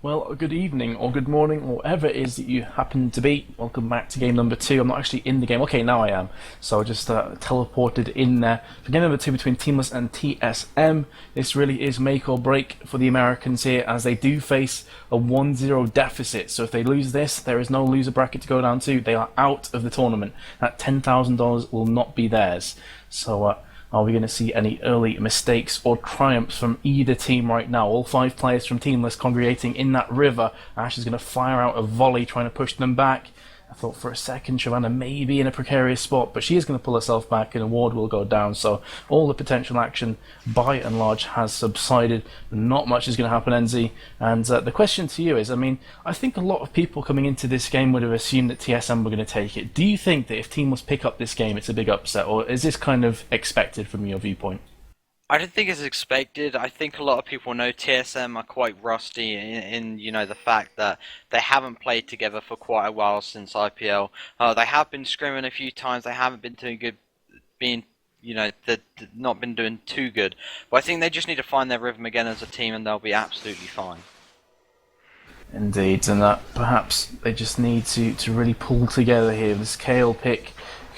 Well, good evening or good morning or wherever it is that you happen to be. Welcome back to game number two. I'm not actually in the game. Okay, now I am. So I just teleported in there for game number two between Teamless and TSM. This really is make or break for the Americans here as they do face a 1-0 deficit. So if they lose this, there is no loser bracket to go down to. They are out of the tournament. That $10,000 will not be theirs. So are we going to see any early mistakes or triumphs from either team right now? All five players from Teamless congregating in that river. Ash is going to fire out a volley trying to push them back. I thought for a second Shyvana may be in a precarious spot, but she is going to pull herself back and a ward will go down. So all the potential action by and large has subsided. Not much is going to happen, NZ. And the question to you is, I think a lot of people coming into this game would have assumed that TSM were going to take it. Do you think that if Teamless pick up this game, it's a big upset, or is this kind of expected from your viewpoint? I don't think it's expected. I think a lot of people know TSM are quite rusty in the fact that they haven't played together for quite a while since IPL. They have been scrimming a few times. They haven't been doing good, they've not been doing too good. But I think they just need to find their rhythm again as a team, and they'll be absolutely fine. Indeed, and that perhaps they just need to really pull together here. This Kale pick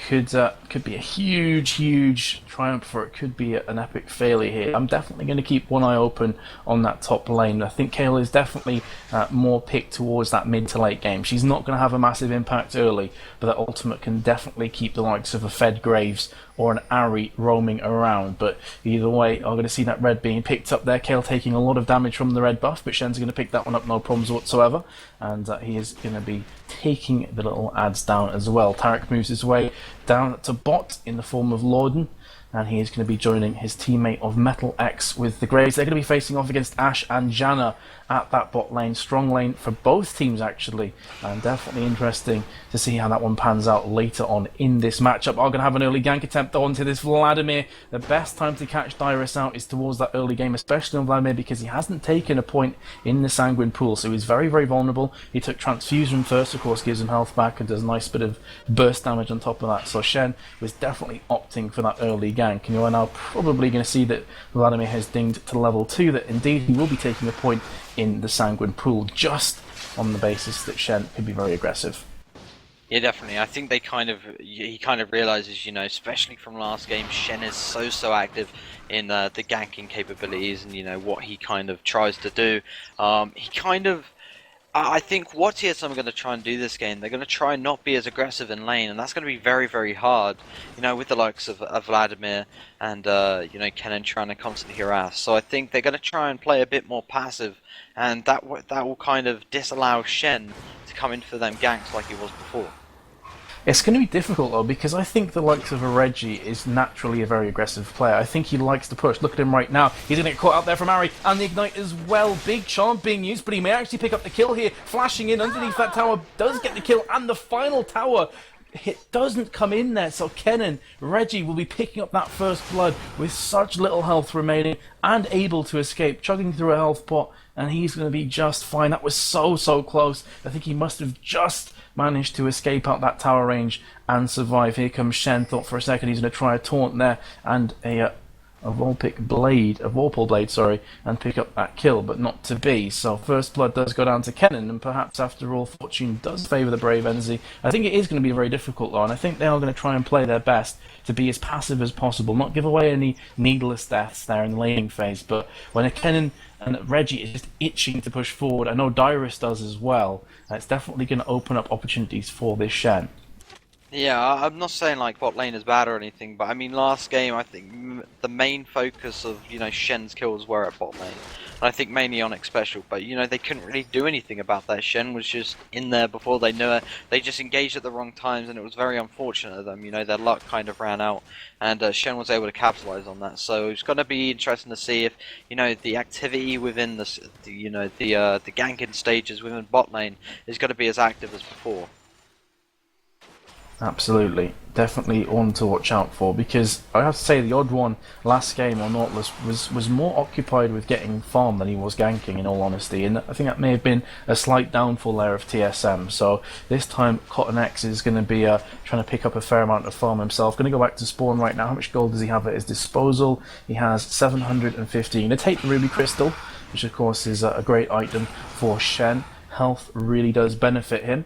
could be a huge triumph, or it could be an epic failure here. I'm definitely going to keep one eye open on that top lane. I think Kale is definitely more picked towards that mid to late game. She's not going to have a massive impact early, but that ultimate can definitely keep the likes of a Fed Graves or an Ari roaming around. But either way, I'm going to see that red being picked up there. Kale taking a lot of damage from the red buff, but Shen's going to pick that one up no problems whatsoever. And he is going to be taking the little ads down as well. Tarek moves his way down to bot in the form of Lorden, and he is going to be joining his teammate of Metal X with the Graves. They're going to be facing off against Ash and Janna at that bot lane. Strong lane for both teams, actually, and definitely interesting to see how that one pans out later on in this matchup. I'm going to have an early gank attempt onto this Vladimir. The best time to catch Dyrus out is towards that early game, especially on Vladimir, because he hasn't taken a point in the Sanguine pool, so he's very, very vulnerable. He took Transfusion first, of course, gives him health back and does a nice bit of burst damage on top of that. So Shen was definitely opting for that early gank, and you are now probably going to see that Vladimir has dinged to level 2, that indeed he will be taking a point in the Sanguine pool, just on the basis that Shen could be very aggressive. Yeah, definitely. I think he kind of realizes, especially from last game, Shen is so active in the ganking capabilities and what he kind of tries to do. I think what TSM are going to try and do this game, they're going to try and not be as aggressive in lane, and that's going to be very, very hard, with the likes of Vladimir and, Kennen trying to constantly harass. So I think they're going to try and play a bit more passive, and that will kind of disallow Shen to come in for them ganks like he was before. It's going to be difficult though, because I think the likes of a Reggie is naturally a very aggressive player. I think he likes to push. Look at him right now. He's going to get caught out there from Ari, and the Ignite as well. Big charm being used, but he may actually pick up the kill here. Flashing in underneath that tower, does get the kill, and the final tower hit doesn't come in there, so Kennen, Reggie will be picking up that first blood with such little health remaining and able to escape, chugging through a health pot, and he's going to be just fine. That was so close. I think he must have just managed to escape out that tower range and survive. Here comes Shen. Thought for a second he's going to try a taunt there and a Vorpal blade, and pick up that kill, but not to be. So first blood does go down to Kennen, and perhaps after all, fortune does favour the brave NZ. I think it is going to be very difficult though, and I think they are going to try and play their best to be as passive as possible, not give away any needless deaths there in the laning phase. But when a Kennen and Reggie is just itching to push forward, I know Dyrus does as well, it's definitely going to open up opportunities for this Shen. Yeah, I'm not saying like bot lane is bad or anything, but I mean last game I think the main focus of Shen's kills were at bot lane, and I think mainly Onyx special. But they couldn't really do anything about that. Shen was just in there before they knew it. They just engaged at the wrong times, and it was very unfortunate of them. Their luck kind of ran out, and Shen was able to capitalize on that. So it's going to be interesting to see if the activity within the ganking stages within bot lane is going to be as active as before. Absolutely. Definitely one to watch out for, because I have to say the odd one last game on Nautilus was more occupied with getting farm than he was ganking, in all honesty, and I think that may have been a slight downfall there of TSM. So this time Cotton X is going to be trying to pick up a fair amount of farm himself. Going to go back to spawn right now. How much gold does he have at his disposal? He has 715. Going to take the Ruby Crystal, which of course is a great item for Shen. Health really does benefit him.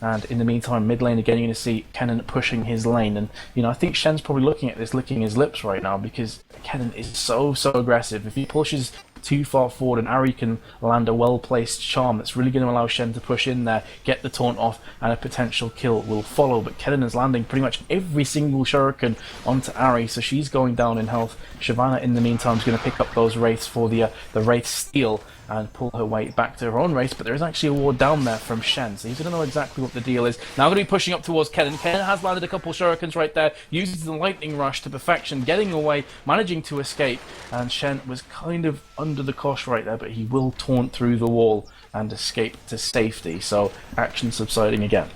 And in the meantime, mid lane again, you're going to see Kennen pushing his lane. And, I think Shen's probably looking at this, licking his lips right now, because Kennen is so aggressive. If he pushes too far forward and Ari can land a well-placed charm that's really going to allow Shen to push in there, get the taunt off, and a potential kill will follow. But Kennen is landing pretty much every single shuriken onto Ari, so she's going down in health. Shyvana, in the meantime, is going to pick up those wraiths for the wraith steal and pull her way back to her own race, but there is actually a ward down there from Shen, so he's going to know exactly what the deal is. Now going to be pushing up towards Kennen. Kennen has landed a couple shurikens right there, uses the lightning rush to perfection, getting away, managing to escape, and Shen was kind of under the cosh right there, but he will taunt through the wall and escape to safety, so action subsiding again.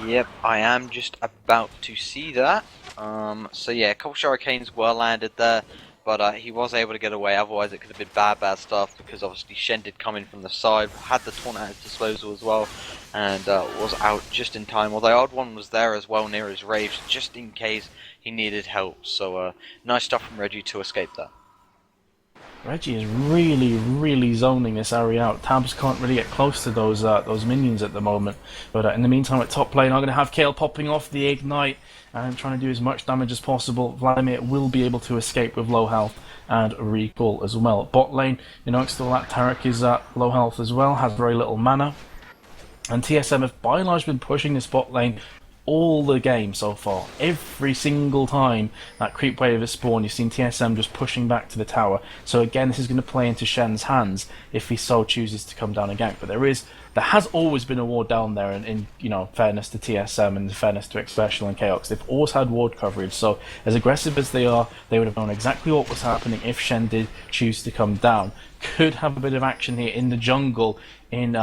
Yep, I am just about to see that. So yeah, a couple shurikens were landed there, but he was able to get away. Otherwise it could have been bad stuff, because obviously Shen did come in from the side, had the taunt at his disposal as well, and was out just in time. Although Odd One was there as well near his raves, just in case he needed help. So nice stuff from Reggie to escape that. Reggie is really zoning this area out. Tabs can't really get close to those minions at the moment. But in the meantime, at top lane, I'm going to have Kayle popping off the Ignite and trying to do as much damage as possible. Vladimir will be able to escape with low health and recall as well. At bot lane, next to all that, Taric is low health as well, has very little mana. And TSM have by and large been pushing this bot lane all the game so far. Every single time that creep wave has spawned, you've seen TSM just pushing back to the tower. So again, this is going to play into Shen's hands if he so chooses to come down and gank. But there has always been a ward down there, and in fairness to TSM and fairness to Xpecial and Chaos, they've always had ward coverage. So as aggressive as they are, they would have known exactly what was happening if Shen did choose to come down. Could have a bit of action here in the jungle in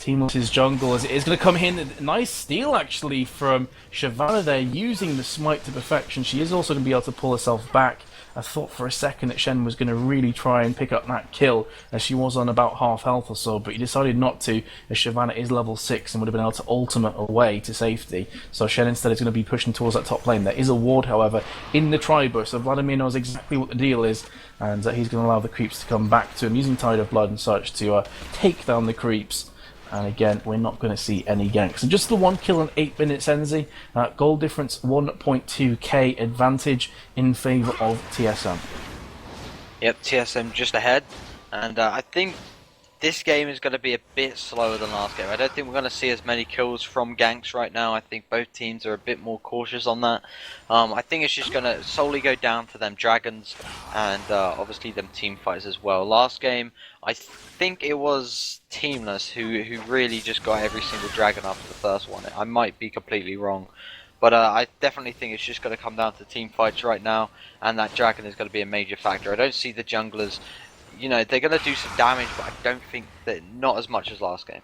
Teamless's jungle, as it is going to come in. A nice steal actually from Shyvana there, using the smite to perfection. She is also going to be able to pull herself back. I thought for a second that Shen was going to really try and pick up that kill, as she was on about half health or so, but he decided not to, as Shyvana is level 6 and would have been able to ultimate away to safety. So Shen instead is going to be pushing towards that top lane. There is a ward, however, in the Triburst, so Vladimir knows exactly what the deal is, and he's going to allow the creeps to come back to him, using Tide of Blood and such to take down the creeps. And again, we're not going to see any ganks. So just the 1 kill in 8 minutes, Enzi. Goal difference 1.2k advantage in favour of TSM. Yep, TSM just ahead. And I think this game is going to be a bit slower than last game. I don't think we're going to see as many kills from ganks right now. I think both teams are a bit more cautious on that. I think it's just going to solely go down to them dragons and obviously them team fights as well. Last game, I think it was Teamless who really just got every single dragon after the first one. I might be completely wrong. But I definitely think it's just going to come down to team fights right now, and that dragon is going to be a major factor. I don't see the junglers, they're going to do some damage, but I don't think that not as much as last game.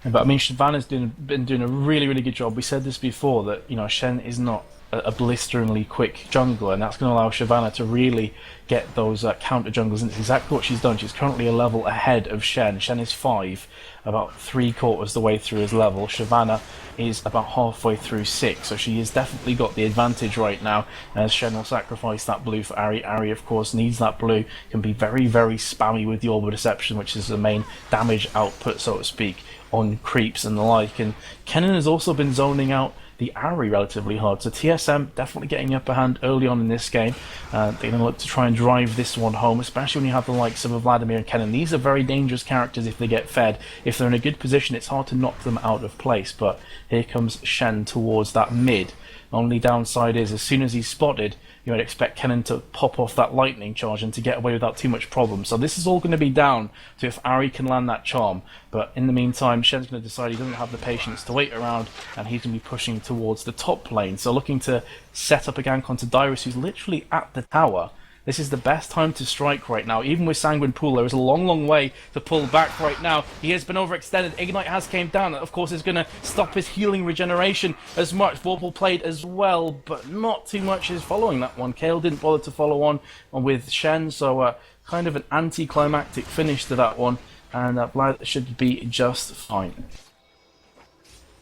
But I mean, Shyvana's been doing a really good job. We said this before, that Shen is not a blisteringly quick jungler, and that's going to allow Shyvana to really get those counter junglers, and it's exactly what she's done. She's currently a level ahead of Shen. Shen is 5, about 3/4 the way through his level. Shyvana is about halfway through 6, so she has definitely got the advantage right now, as Shen will sacrifice that blue for Ari. Ari, of course, needs that blue, can be very spammy with the Orb of Deception, which is the main damage output, so to speak, on creeps and the like. And Kennen has also been zoning out the Ari relatively hard, so TSM definitely getting the upper hand early on in this game. They're going to look to try and drive this one home, especially when you have the likes of Vladimir and Kennen. These are very dangerous characters if they get fed. If they're in a good position, it's hard to knock them out of place, but here comes Shen towards that mid. Only downside is, as soon as he's spotted, you would expect Kennen to pop off that lightning charge and to get away without too much problem. So this is all going to be down to if Ari can land that charm. But in the meantime, Shen's going to decide he doesn't have the patience to wait around, and he's going to be pushing towards the top lane. So looking to set up a gank onto Dyrus, who's literally at the tower. This is the best time to strike right now. Even with Sanguine Pool, there is a long way to pull back right now. He has been overextended. Ignite has came down. That, of course, is going to stop his healing regeneration as much. Vorpal played as well, but not too much is following that one. Kayle didn't bother to follow on with Shen, so kind of an anticlimactic finish to that one, and Vlad should be just fine.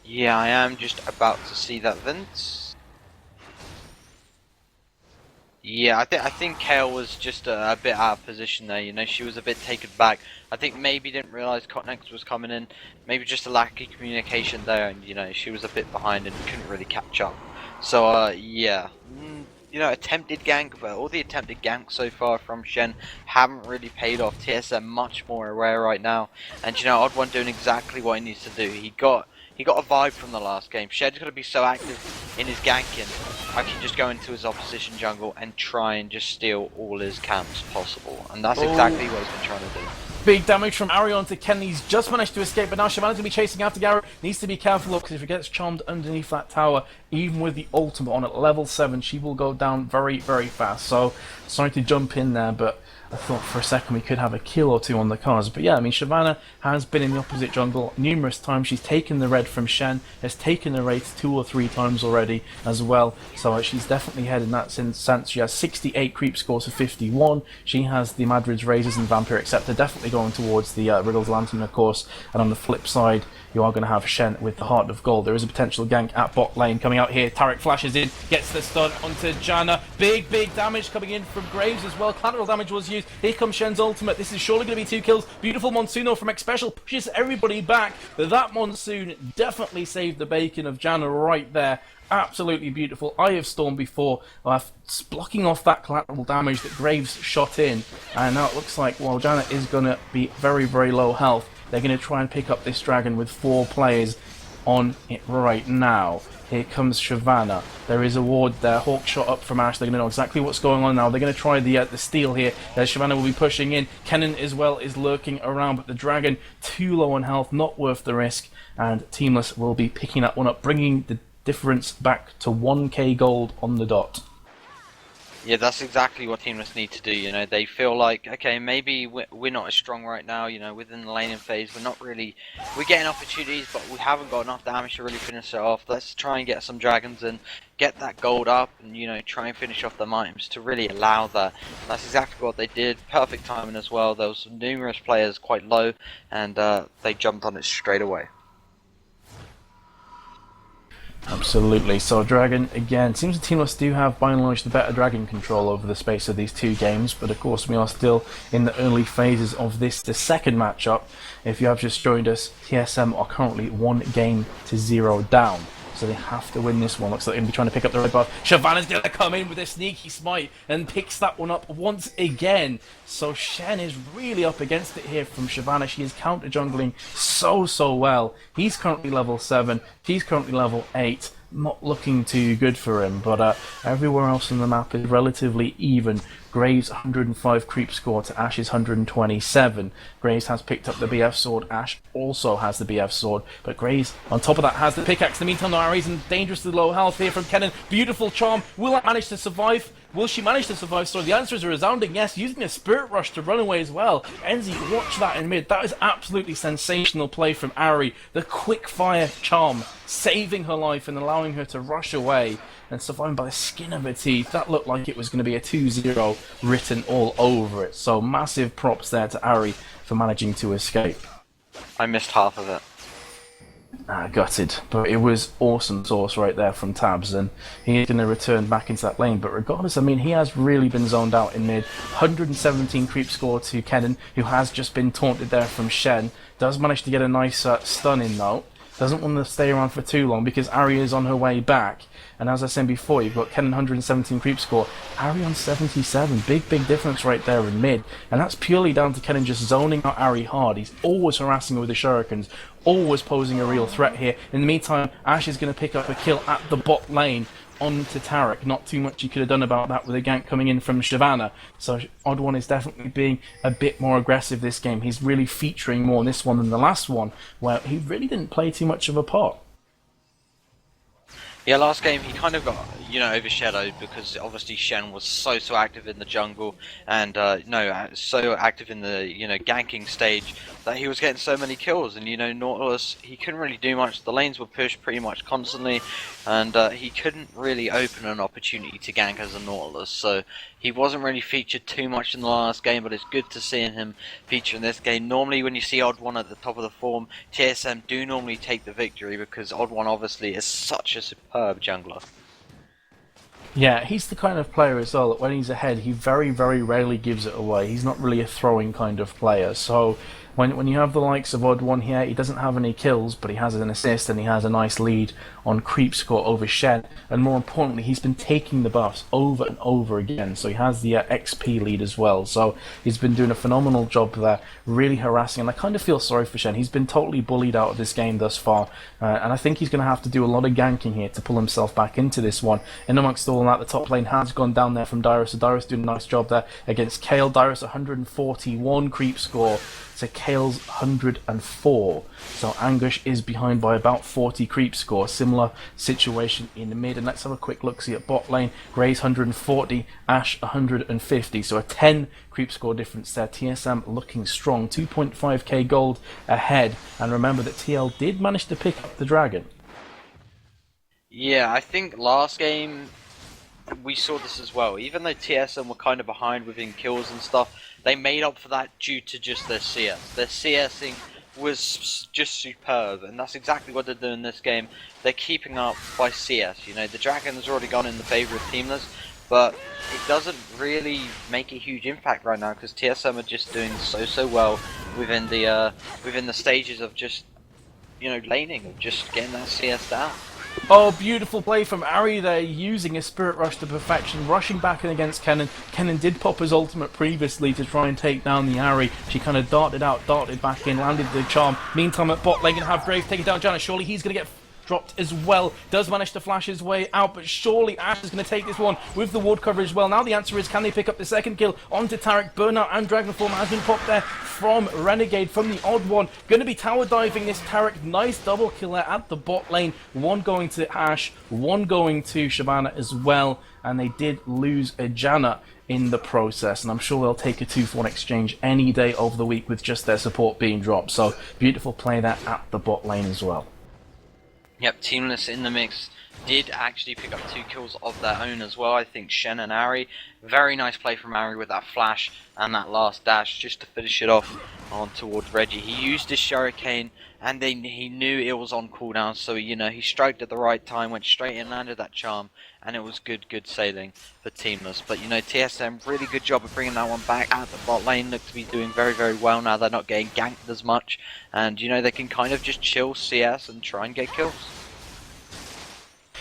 Yeah, I am just about to see that, Vince. Yeah, I think Kale was just a bit out of position there. You know, she was a bit taken back. I think maybe didn't realise Cotnex was coming in. Maybe just a lack of communication there, and you know she was a bit behind and couldn't really catch up. So yeah, you know, attempted gank, but all the attempted ganks so far from Shen haven't really paid off. TSM much more aware right now, and you know, Odd One doing exactly what he needs to do. He got a vibe from the last game. Shen's got to be so active in his ganking. I can just go into his opposition jungle and try and just steal all his camps possible. And that's exactly what he's been trying to do. Big damage from Ari onto Ken. He's just managed to escape, but now Shyvana's going to be chasing after Gary. Needs to be careful, because if he gets charmed underneath that tower, even with the ultimate on at level 7, she will go down very, very fast. So, sorry to jump in there, but I thought for a second we could have a kill or two on the cards. But yeah, I mean, Shyvana has been in the opposite jungle numerous times. She's taken the red from Shen, has taken the Wraith 2 or 3 times already as well. So she's definitely ahead in that sense. She has 68 creep score to 51. She has the Madrid's Razors and Vampiric Scepter, definitely going towards the Riddled Lantern, of course. And on the flip side, you are going to have Shen with the Heart of Gold. There is a potential gank at bot lane coming out here. Taric flashes in, gets the stun onto Janna. Big damage coming in from Graves as well. Collateral damage was used. Here comes Shen's ultimate. This is surely going to be 2 kills. Beautiful Monsuno from X-Special pushes everybody back. But that Monsoon definitely saved the bacon of Janna right there. Absolutely beautiful. Eye of Storm before, blocking off that collateral damage that Graves shot in. And now it looks like, well, Janna is going to be very, very low health. They're going to try and pick up this dragon with 4 players on it right now. Here comes Shyvana. There is a ward there. Hawk shot up from Ash. They're going to know exactly what's going on now. They're going to try the steal here. Shyvana will be pushing in. Kennen as well is lurking around, but the dragon too low on health, not worth the risk. And Teamless will be picking that one up, bringing the difference back to 1k gold on the dot. Yeah, that's exactly what Teamless need to do. You know, they feel like, okay, maybe we're not as strong right now. You know, within the laning phase, we're getting opportunities, but we haven't got enough damage to really finish it off. Let's try and get some dragons and get that gold up, and you know, try and finish off the items to really allow that. And that's exactly what they did. Perfect timing as well. There was numerous players quite low, and they jumped on it straight away. Absolutely. So Dragon, again, seems the Teamless do have by and large the better Dragon control over the space of these 2 games, but of course we are still in the early phases of this, the second matchup. If you have just joined us, TSM are currently 1-0 down. So they have to win this one. Looks like they're going to be trying to pick up the red buff. Shyvana's going to come in with a sneaky smite and picks that one up once again. So Shen is really up against it here from Shyvana. She is counter jungling so well. He's currently level 7. She's currently level 8. Not looking too good for him, but everywhere else on the map is relatively even. Graves 105 creep score to Ash's 127. Graves has picked up the BF sword. Ash also has the BF sword, but Graves on top of that has the pickaxe. In the meantime, Ari's in dangerously low health here from Kennen. Beautiful charm. Will that manage to survive? Will she manage to survive? So the answer is a resounding yes, using a Spirit Rush to run away as well. Enzi, watch that in mid. That is absolutely sensational play from Ari. The quick fire charm, saving her life and allowing her to rush away and surviving by the skin of her teeth. That looked like it was going to be a 2-0 written all over it. So massive props there to Ari for managing to escape. I missed half of it. Gutted, but it was awesome sauce right there from Tabs, and he's going to return back into that lane. But regardless, I mean, he has really been zoned out in mid. 117 creep score to Kennen, who has just been taunted there from Shen. Does manage to get a nice stun in though. Doesn't want to stay around for too long because Ari is on her way back. And as I said before, you've got Kennen 117 creep score, Ari on 77. Big difference right there in mid. And that's purely down to Kennen just zoning out Ari hard. He's always harassing her with the shurikens, always posing a real threat here. In the meantime, Ash is going to pick up a kill at the bot lane onto Taric. Not too much he could have done about that with a gank coming in from Shyvana. So Odd One is definitely being a bit more aggressive this game. He's really featuring more in this one than the last one, where he really didn't play too much of a part. Yeah, last game he kind of got, you know, overshadowed because obviously Shen was so active in the jungle and so active in the, you know, ganking stage that he was getting so many kills. And you know, Nautilus, he couldn't really do much. The lanes were pushed pretty much constantly, and he couldn't really open an opportunity to gank as a Nautilus. So he wasn't really featured too much in the last game, but it's good to see him feature in this game. Normally when you see Odd One at the top of the form, TSM do normally take the victory because Odd One obviously is such a superb jungler. Yeah, he's the kind of player as well that when he's ahead, he very, very rarely gives it away. He's not really a throwing kind of player. So when you have the likes of Odd One here, he doesn't have any kills, but he has an assist and he has a nice lead on creep score over Shen. And more importantly, he's been taking the buffs over and over again. So he has the XP lead as well. So he's been doing a phenomenal job there, really harassing. And I kind of feel sorry for Shen. He's been totally bullied out of this game thus far. And I think he's going to have to do a lot of ganking here to pull himself back into this one. And amongst all that, the top lane has gone down there from Dyrus. So Dyrus doing a nice job there against Kayle. Dyrus 141 creep score to Kayle's 104. So Anguish is behind by about 40 creep score. Similar situation in the mid. And let's have a quick look see at bot lane. Gray's 140, Ashe 150. So a 10 creep score difference there. TSM looking strong. 2.5k gold ahead. And remember that TL did manage to pick up the dragon. Yeah, I think last game we saw this as well. Even though TSM were kind of behind within kills and stuff, they made up for that due to just their CS. Their CSing was just superb, and that's exactly what they're doing this game. They're keeping up by CS. You know, the dragon has already gone in the favour of Teamless, but it doesn't really make a huge impact right now because TSM are just doing so well within the stages of just, you know, laning, just getting that CS down. Oh, beautiful play from Ahri there, using a Spirit Rush to perfection, rushing back in against Kennen. Kennen did pop his ultimate previously to try and take down the Ahri. She kind of darted out, darted back in, landed the charm. Meantime at bot lane, going to have Graves taking down Janna. Surely he's going to get dropped as well. Does manage to flash his way out, but surely Ashe is going to take this one with the ward cover as well. Now the answer is, can they pick up the second kill onto Taric? Burnout and Dragonform has been popped there from Renegade, from the Odd One. Going to be tower diving this Taric. Nice double kill there at the bot lane. One going to Ashe, one going to Shyvana as well. And they did lose a Janna in the process, and I'm sure they'll take a 2-for-1 exchange any day over the week with just their support being dropped. So beautiful play there at the bot lane as well. Yep, Teamless in the mix did actually pick up 2 kills of their own as well. I think Shen and Ahri, very nice play from Ahri with that flash and that last dash just to finish it off on towards Reggie. He used his Shuriken and then he knew it was on cooldown, so you know he striked at the right time, went straight in, landed that charm, and it was good sailing for Teamless. But you know, TSM, really good job of bringing that one back at the bot lane. Look to be doing very well now. They're not getting ganked as much, and you know they can kind of just chill CS and try and get kills.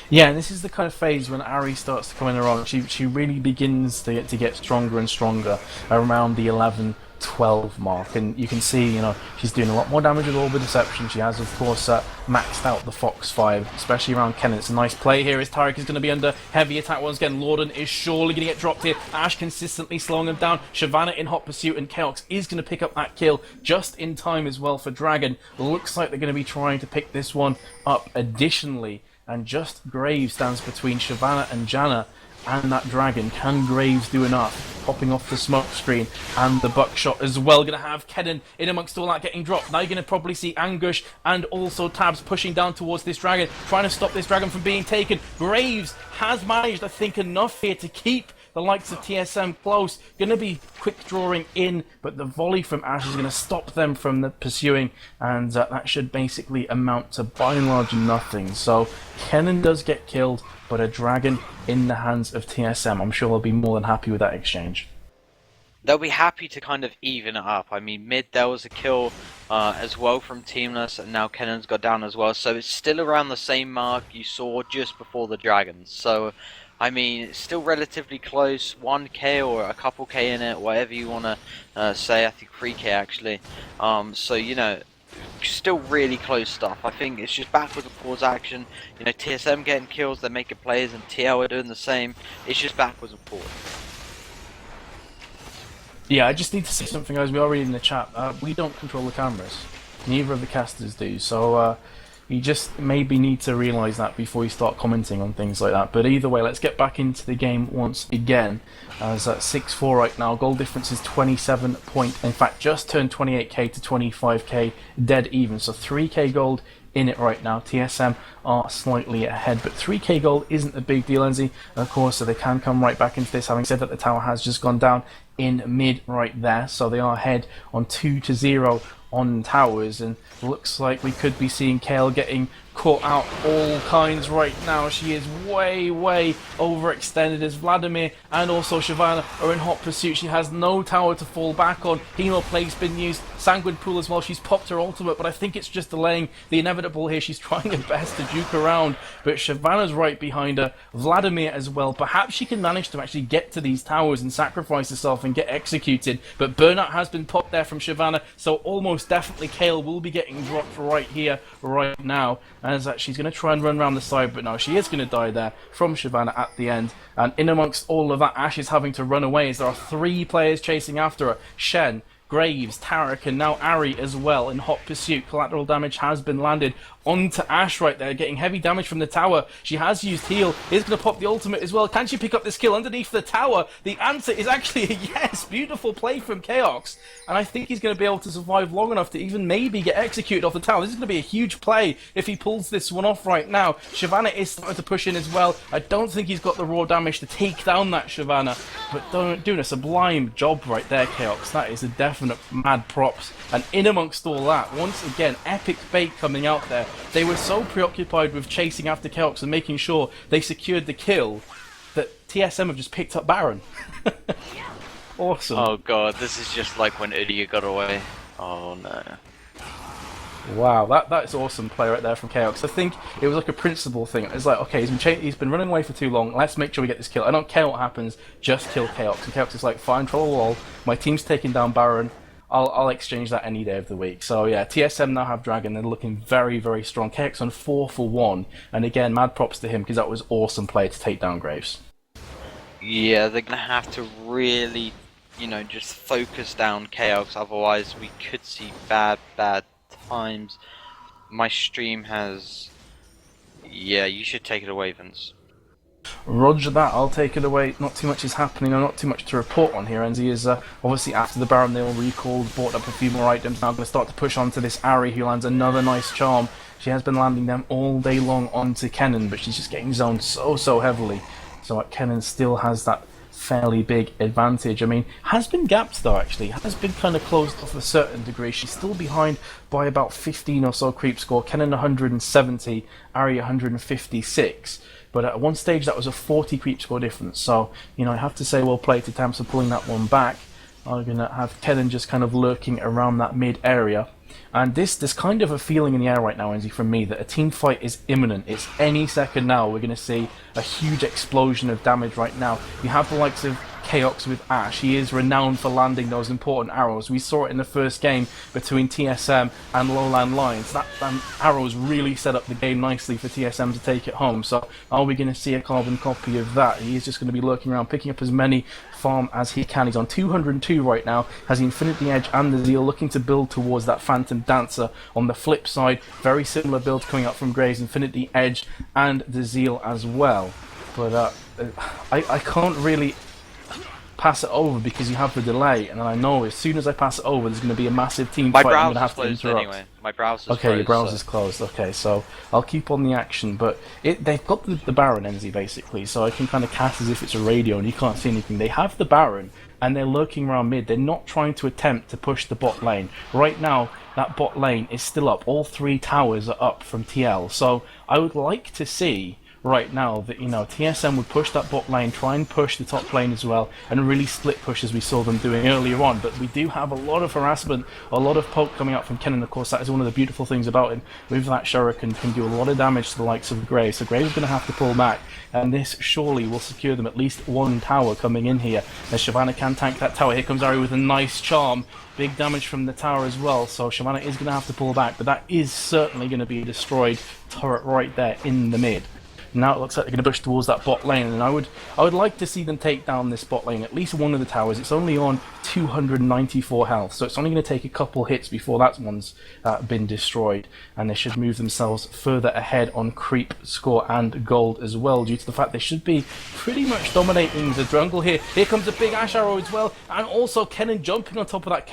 Yeah, and this is the kind of phase when Ahri starts to come in around. She really begins to get stronger and stronger around the 11-12 mark, and you can see, you know, she's doing a lot more damage with Orb of Deception. She has, of course, maxed out the Fox 5, especially around Kennen. It's a nice play here as Taric is going to be under heavy attack once again. Lorden is surely going to get dropped here. Ashe consistently slowing him down. Shyvana in hot pursuit, and Chaos is going to pick up that kill just in time as well for Dragon. Looks like they're going to be trying to pick this one up additionally. And just Graves stands between Shyvana and Janna and that dragon. Can Graves do enough? Popping off the smoke screen and the buckshot as well. Going to have Kennen in amongst all that getting dropped. Now you're going to probably see Anguish and also Tabs pushing down towards this dragon, trying to stop this dragon from being taken. Graves has managed, I think, enough here to keep the likes of TSM close. Going to be quick drawing in, but the volley from Ashe is going to stop them from the pursuing, and that should basically amount to by and large nothing. So Kennen does get killed, but a dragon in the hands of TSM. I'm sure they'll be more than happy with that exchange. They'll be happy to kind of even it up. I mean, mid there was a kill as well from Teamless, and now Kennen's got down as well. So it's still around the same mark you saw just before the dragons. So I mean, it's still relatively close, 1k or a couple k in it, whatever you want to say. I think 3k actually. So, you know, still really close stuff. I think it's just backwards and forwards action. You know, TSM getting kills, they're making plays, and TL are doing the same. It's just backwards and forwards. Yeah, I just need to say something, guys. We are reading the chat. We don't control the cameras. Neither of the casters do. So, you just maybe need to realise that before you start commenting on things like that. But either way, let's get back into the game once again. As at 6-4 right now, goal difference is 27 point. In fact, just turned 28k to 25k, dead even. So 3k gold in it right now. TSM are slightly ahead, but 3k gold isn't a big deal, Enzy. Of course, so they can come right back into this. Having said that, the tower has just gone down in mid right there, so they are ahead on 2-0 on towers, and looks like we could be seeing Kayle getting caught out all kinds right now. She is way, way overextended as Vladimir and also Shyvana are in hot pursuit. She has no tower to fall back on. Hemo Plague's been used. Sanguine Pool as well. She's popped her ultimate, but I think it's just delaying the inevitable here. She's trying her best to juke around, but Shyvana's right behind her. Vladimir as well. Perhaps she can manage to actually get to these towers and sacrifice herself and get executed, but burnout has been popped there from Shyvana, so almost definitely Kayle will be getting dropped right here, right now, as she's going to try and run around the side, but no, she is going to die there from Shyvana at the end. And in amongst all of that, Ashe is having to run away as there are 3 players chasing after her. Shen, Graves, Taric, and now Ahri as well in hot pursuit. Collateral damage has been landed onto Ashe right there, getting heavy damage from the tower. She has used heal, is going to pop the ultimate as well. Can she pick up this kill underneath the tower? The answer is actually a yes. Beautiful play from Chaos, and I think he's going to be able to survive long enough to even maybe get executed off the tower. This is going to be a huge play if he pulls this one off right now. Shyvana is starting to push in as well. I don't think he's got the raw damage to take down that Shyvana, but doing a sublime job right there, Chaos. That is a definite mad props. And in amongst all that, once again, epic bait coming out there. They were so preoccupied with chasing after Chaos and making sure they secured the kill that TSM have just picked up Baron. Awesome. Oh god, this is just like when Udyr got away. Oh no. Wow, that's awesome play right there from Chaos. I think it was like a principle thing. It's like, okay, he's been running away for too long. Let's make sure we get this kill. I don't care what happens, just kill Chaos. And Chaos is like, fine, troll a wall. My team's taking down Baron. I'll exchange that any day of the week. So yeah, TSM now have Dragon. They're looking very, very strong. KX on 4 for 1. And again, mad props to him because that was awesome play to take down Graves. Yeah, they're going to have to really, you know, just focus down Chaos. Otherwise, we could see bad times. My stream has... Yeah, you should take it away, Vince. Roger that, I'll take it away. Not too much is happening, or not too much to report on here. Enzi is obviously after the Baron, they all recalled, bought up a few more items. Now going to start to push onto this Ahri, who lands another nice charm. She has been landing them all day long onto Kennen, but she's just getting zoned so heavily. So Kennen still has that fairly big advantage. I mean, has been gapped though, actually. Has been kind of closed off a certain degree. She's still behind by about 15 or so creep score. Kennen 170, Ahri 156. But at one stage, that was a 40 creep score difference. So, you know, I have to say well played to Tams for pulling that one back. I'm going to have Kennen just kind of lurking around that mid area. And there's kind of a feeling in the air right now, Enzi, from me, that a team fight is imminent. It's any second now. We're going to see a huge explosion of damage right now. You have the likes of Chaos with Ashe. He is renowned for landing those important arrows. We saw it in the first game between TSM and Lowland Lions. That arrows really set up the game nicely for TSM to take it home. So are we going to see a carbon copy of that? He is just going to be lurking around, picking up as many farm as he can. He's on 202 right now, has the Infinity Edge and the Zeal, looking to build towards that Phantom Dancer. On the flip side, very similar build coming up from Graves, Infinity Edge and the Zeal as well. But I can't really pass it over because you have the delay, and I know as soon as I pass it over there's going to be a massive team fight. I'm going to have to interrupt. Anyway. My browser's okay, closed, your browser's closed. Okay, so I'll keep on the action, but they've got the Baron, Enzi, basically, so I can kind of cast as if it's a radio and you can't see anything. They have the Baron and they're lurking around mid. They're not trying to attempt to push the bot lane. Right now, that bot lane is still up. All 3 towers are up from TL, so I would like to see right now that, you know, TSM would push that bot lane, try and push the top lane as well, and really split push as we saw them doing earlier on. But we do have a lot of harassment, a lot of poke coming out from Kennen. Of course, that is one of the beautiful things about him. With that Shuriken, can do a lot of damage to the likes of Graves. So Graves is going to have to pull back, and this surely will secure them at least 1 tower coming in here. As Shyvana can tank that tower. Here comes Ahri with a nice charm. Big damage from the tower as well, so Shyvana is going to have to pull back, but that is certainly going to be a destroyed turret right there in the mid. Now it looks like they're going to push towards that bot lane, and I would like to see them take down this bot lane, at least one of the towers. It's only on 294 health, so it's only going to take a couple hits before that one's been destroyed, and they should move themselves further ahead on creep score and gold as well, due to the fact they should be pretty much dominating the jungle here. Here comes a big Ashe arrow as well, and also Kennen jumping on top of that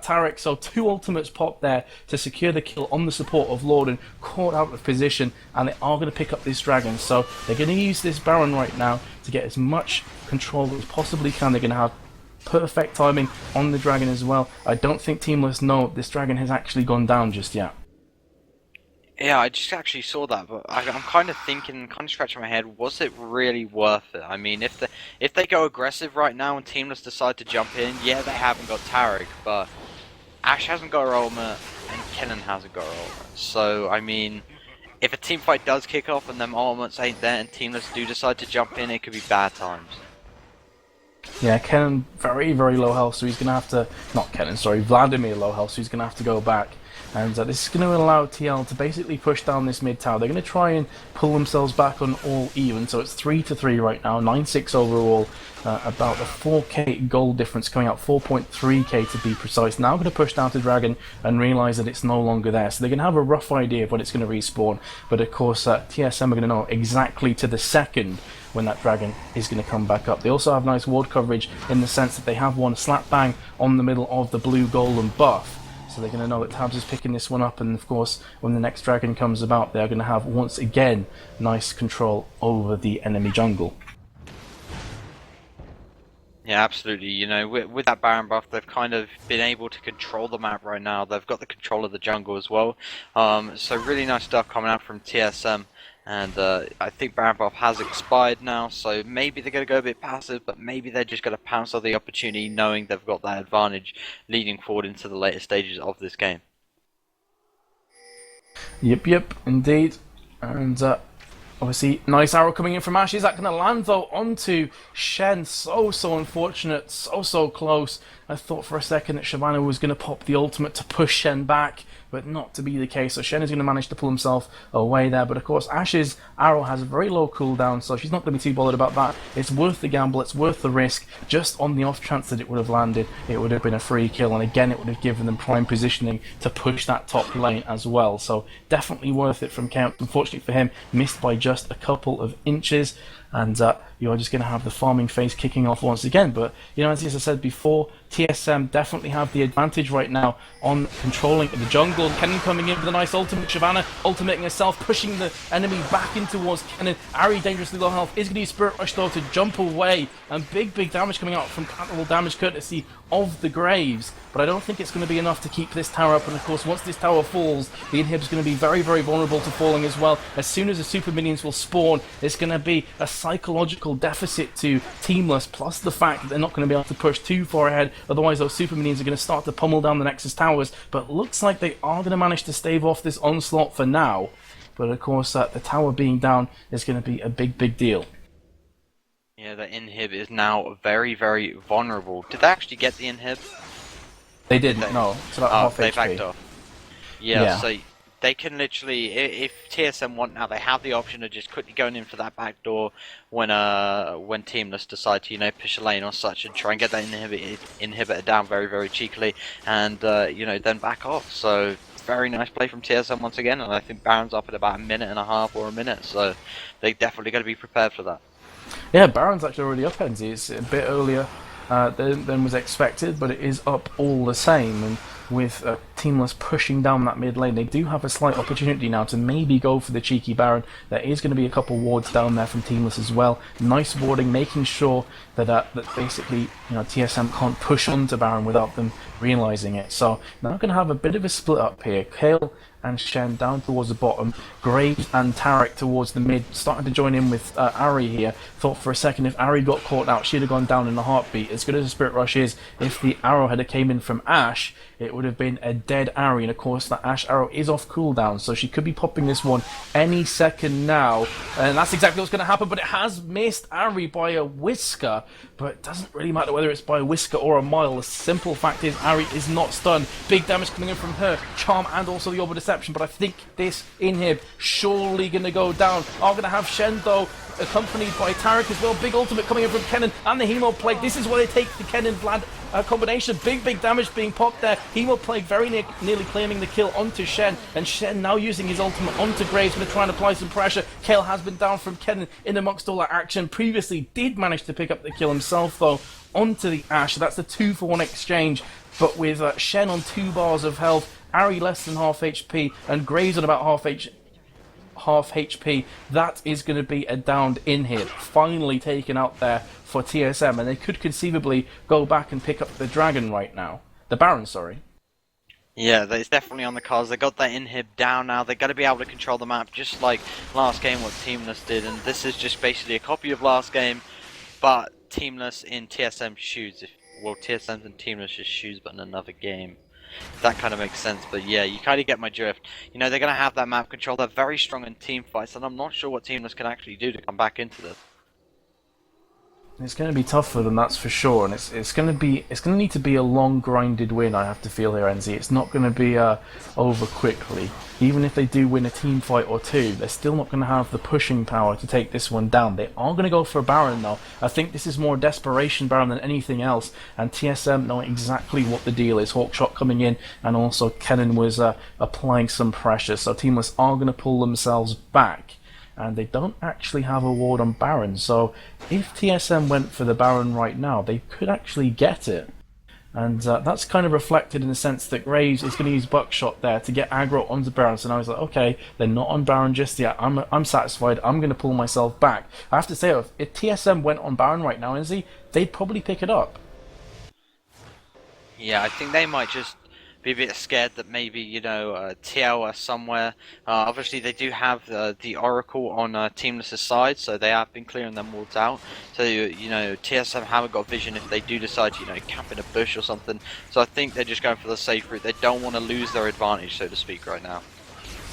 Taric, so 2 ultimates pop there to secure the kill on the support of Lord, and caught out of position, and they are going to pick up this dragon. So they're going to use this Baron right now to get as much control as possibly can. They're going to have perfect timing on the dragon as well. I don't think Teamless know this dragon has actually gone down just yet. Yeah, I just actually saw that, but I'm kind of thinking, kind of scratching my head, was it really worth it? I mean, if they go aggressive right now and Teamless decide to jump in, yeah, they haven't got Tarek, but Ash hasn't got her ultimate, and Kennen hasn't got her ultimate. So, I mean, if a team fight does kick off and them ultimates ain't there and Teamless do decide to jump in, it could be bad times. Yeah, Kennen very, very low health, so he's going to have to... Not Kennen, sorry, Vladimir low health, so he's going to have to go back. And this is going to allow TL to basically push down this mid tower. They're going to try and pull themselves back on all even, so it's 3-3 right now, 9-6 overall. About a 4k gold difference coming out, 4.3k to be precise. Now going to push down to Dragon and realise that it's no longer there. So they're going to have a rough idea of when it's going to respawn. But of course, TSM are going to know exactly to the second when that Dragon is going to come back up. They also have nice ward coverage in the sense that they have one slap bang on the middle of the blue golden buff. So they're going to know that Tabs is picking this one up, and of course, when the next Dragon comes about, they're going to have, once again, nice control over the enemy jungle. Yeah, absolutely. You know, with that Baron buff, they've kind of been able to control the map right now. They've got the control of the jungle as well. So really nice stuff coming out from TSM. And I think Baron buff has expired now, so maybe they're going to go a bit passive, but maybe they're just going to pounce on the opportunity knowing they've got that advantage leading forward into the later stages of this game. Yep, indeed. And obviously, nice arrow coming in from Ash. Is that going to land, though, onto Shen? So unfortunate. So close. I thought for a second that Shyvana was going to pop the ultimate to push Shen back, but not to be the case. So Shen is going to manage to pull himself away there. But of course, Ash's arrow has a very low cooldown, so she's not going to be too bothered about that. It's worth the gamble. It's worth the risk. Just on the off chance that it would have landed, it would have been a free kill. And again, it would have given them prime positioning to push that top lane as well. So definitely worth it from Count. Unfortunately for him, missed by just a couple of inches. And you are just going to have the farming phase kicking off once again. But, you know, as I said before, TSM definitely have the advantage right now on controlling the jungle. Kennen coming in with a nice ultimate. Shyvana ultimating herself, pushing the enemy back in towards Kennen. Ari dangerously low health is going to use Spirit Rush though to jump away. And big damage coming out from collateral damage courtesy of the Graves. But I don't think it's going to be enough to keep this tower up. And of course, once this tower falls, the inhib's going to be very, very vulnerable to falling as well. As soon as the super minions will spawn, it's going to be a psychological deficit to Teamless, plus the fact that they're not going to be able to push too far ahead. Otherwise, those super minions are going to start to pummel down the Nexus towers. But looks like they are going to manage to stave off this onslaught for now. But of course, the tower being down is going to be a big deal. Yeah, the inhib is now very, very vulnerable. Did they actually get the inhib? They didn't, no. It's about half they HP. backed off. Yeah, so they can literally, if TSM want now, they have the option of just quickly going in for that back door when Teamless decide to, you know, push a lane or such and try and get that inhibitor down very, very cheekily and, you know, then back off. So, very nice play from TSM once again, and I think Baron's up at about a minute and a half or a minute, so they definitely got to be prepared for that. Yeah, Baron's actually already up, Enzy. It's a bit earlier than was expected, but it is up all the same. And with Teamless pushing down that mid lane, they do have a slight opportunity now to maybe go for the cheeky Baron. There is going to be a couple wards down there from Teamless as well. Nice warding, making sure that that basically, you know, TSM can't push onto Baron without them realising it. So now going to have a bit of a split up here. Kale and Shen down towards the bottom, Graves and Tarek towards the mid, starting to join in with Ari here. Thought for a second if Ari got caught out, she'd have gone down in a heartbeat. As good as the Spirit Rush is, if the arrow had came in from Ash, it would have been a dead Ari, and of course that Ash arrow is off cooldown, so she could be popping this one any second now, and that's exactly what's going to happen, but it has missed Ari by a whisker, but it doesn't really matter whether it's by a whisker or a mile. The simple fact is Ari is not stunned. Big damage coming in from her, Charm and also the Orb of Deception, but I think this inhib surely going to go down. Are going to have Shen though, accompanied by Tarek as well. Big ultimate coming in from Kennen and the Hemo Plague. This is where they take the Kennen Vlad combination. Big damage being popped there. Hemo Plague very nearly claiming the kill onto Shen, and Shen now using his ultimate onto Graves, going to try and apply some pressure. Kale has been down from Kennen in amongst all that action. Previously did manage to pick up the kill himself though onto the Ash. So that's the 2-for-1 exchange, but with Shen on 2 bars of health, Ari less than half HP, and Graves on about half HP, that is going to be a downed inhib, finally taken out there for TSM, and they could conceivably go back and pick up the Dragon right now. The Baron, sorry. Yeah, it's definitely on the cards. They got that inhib down now. They're going to be able to control the map just like last game what Teamless did, and this is just basically a copy of last game, but Teamless in TSM shoes. Well, TSM's in Teamless just shoes, but in another game. That kind of makes sense, but yeah, you kind of get my drift. You know, they're going to have that map control. They're very strong in team fights, and I'm not sure what Teamless can actually do to come back into this. It's going to be tough for them, that's for sure, and it's going to need to be a long, grinded win. I have to feel here, NZ. It's not going to be over quickly. Even if they do win a team fight or two, they're still not going to have the pushing power to take this one down. They are going to go for a Baron though. I think this is more desperation Baron than anything else, and TSM know exactly what the deal is. Hawkshot coming in, and also Kennen was applying some pressure, so Teamless are going to pull themselves back. And they don't actually have a ward on Baron, so if TSM went for the Baron right now, they could actually get it. And that's kind of reflected in the sense that Graves is going to use Buckshot there to get aggro onto Baron, so now he's like, okay, they're not on Baron just yet, I'm satisfied, I'm going to pull myself back. I have to say, if TSM went on Baron right now, NZ, they'd probably pick it up. Yeah, I think they might just be a bit scared that maybe, you know, TL are somewhere. Obviously, they do have the Oracle on Teamless's side, so they have been clearing them wards out. So, you know, TSM haven't got vision if they do decide to, you know, camp in a bush or something. So I think they're just going for the safe route. They don't want to lose their advantage, so to speak, right now.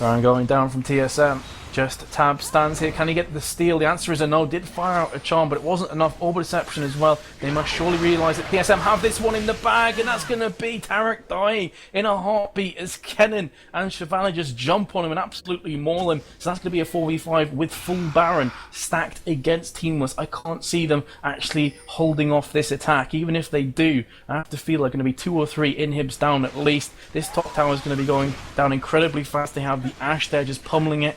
Baron going down from TSM. Just Tab stands here. Can he get the steal? The answer is a no. Did fire out a charm, but it wasn't enough. Orb Deception as well. They must surely realise that TSM have this one in the bag, and that's going to be Tarek dying in a heartbeat as Kennen and Shyvana just jump on him and absolutely maul him. So that's going to be a 4v5 with full Baron stacked against Teamless. I can't see them actually holding off this attack. Even if they do, I have to feel they're going to be 2 or 3 inhibs down at least. This top tower is going to be going down incredibly fast. They have the Ashe there just pummeling it.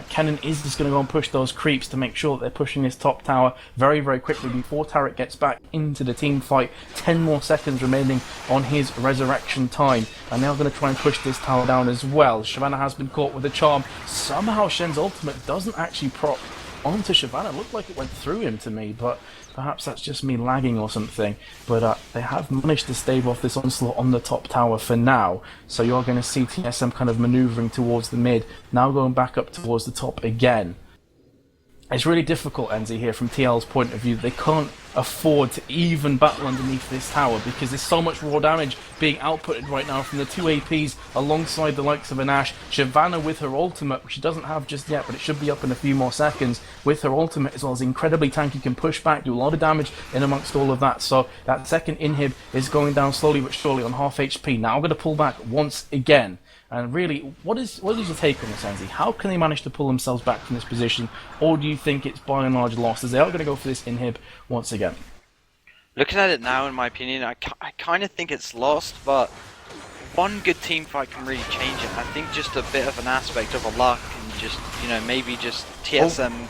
Kennen is just going to go and push those creeps to make sure that they're pushing this top tower very, very quickly before Tarek gets back into the team fight. 10 more seconds remaining on his resurrection time. And now going to try and push this tower down as well. Shyvana has been caught with a charm. Somehow Shen's ultimate doesn't actually prop onto Shyvana. It looked like it went through him to me, but perhaps that's just me lagging or something. But they have managed to stave off this onslaught on the top tower for now. So you're going to see TSM kind of manoeuvring towards the mid, now going back up towards the top again. It's really difficult, Enzi, here from TL's point of view. They can't afford to even battle underneath this tower because there's so much raw damage being outputted right now from the 2 APs alongside the likes of an Ashe. Shyvana with her ultimate, which she doesn't have just yet, but it should be up in a few more seconds, with her ultimate as well as incredibly tanky, can push back, do a lot of damage in amongst all of that. So that second inhib is going down slowly but surely on half HP. Now I'm going to pull back once again. And really, what is your take on this, Enzi? How can they manage to pull themselves back from this position? Or do you think it's by and large lost, as they are going to go for this inhib once again? Looking at it now, in my opinion, I kind of think it's lost, but one good team fight can really change it. I think just a bit of an aspect of a luck and just, you know, maybe just TSM... Oh.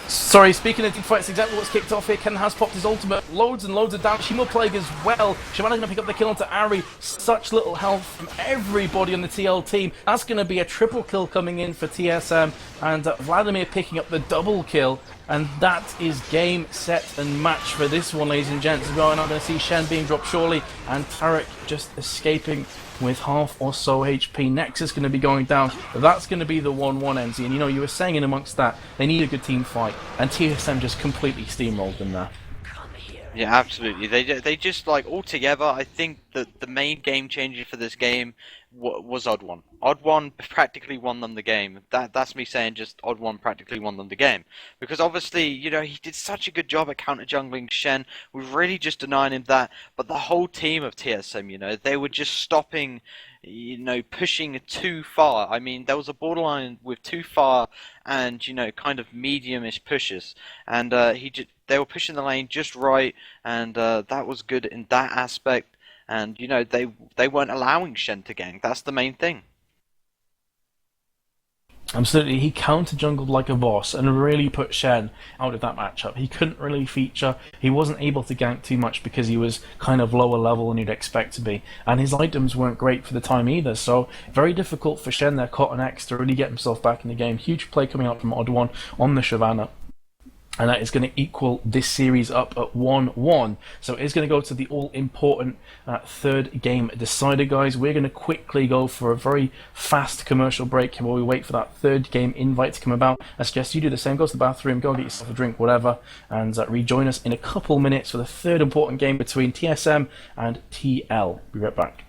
Sorry, speaking of team fights, exactly what's kicked off here. Kennen has popped his ultimate. Loads and loads of damage. Shimo Plague as well. Shyvana's going to pick up the kill onto Ari. Such little health from everybody on the TL team. That's going to be a triple kill coming in for TSM. And Vladimir picking up the double kill. And that is game, set, and match for this one, ladies and gents. We're not going to see Shen being dropped surely. And Tarek just escaping with half or so HP. Nexus going to be going down. That's going to be the 1-1, NZ. And you know, you were saying in amongst that, they need a good team fight. And TSM just completely steamrolled them there. Yeah, absolutely. They just, like, altogether, I think that the main game changer for this game was Odd One. Odd One practically won them the game. That's me saying just Odd One practically won them the game. Because obviously, you know, he did such a good job at counter-jungling Shen. We've really just denying him that. But the whole team of TSM, you know, they were just stopping, you know, pushing too far. I mean, there was a borderline with too far and, you know, kind of medium-ish pushes. And they were pushing the lane just right, and that was good in that aspect. And, you know, they weren't allowing Shen to gank. That's the main thing. Absolutely, he counter-jungled like a boss and really put Shen out of that matchup. He couldn't really feature, he wasn't able to gank too much because he was kind of lower level than you'd expect to be. And his items weren't great for the time either, so very difficult for Shen there, caught an X to really get himself back in the game. Huge play coming out from Odd One on the Shyvana. and that is going to equal this series up at 1-1. So it's going to go to the all-important third game decider, guys. We're going to quickly go for a very fast commercial break while we wait for that third game invite to come about. I suggest you do the same. Go to the bathroom, go get yourself a drink, whatever, and rejoin us in a couple minutes for the third important game between TSM and TL. Be right back.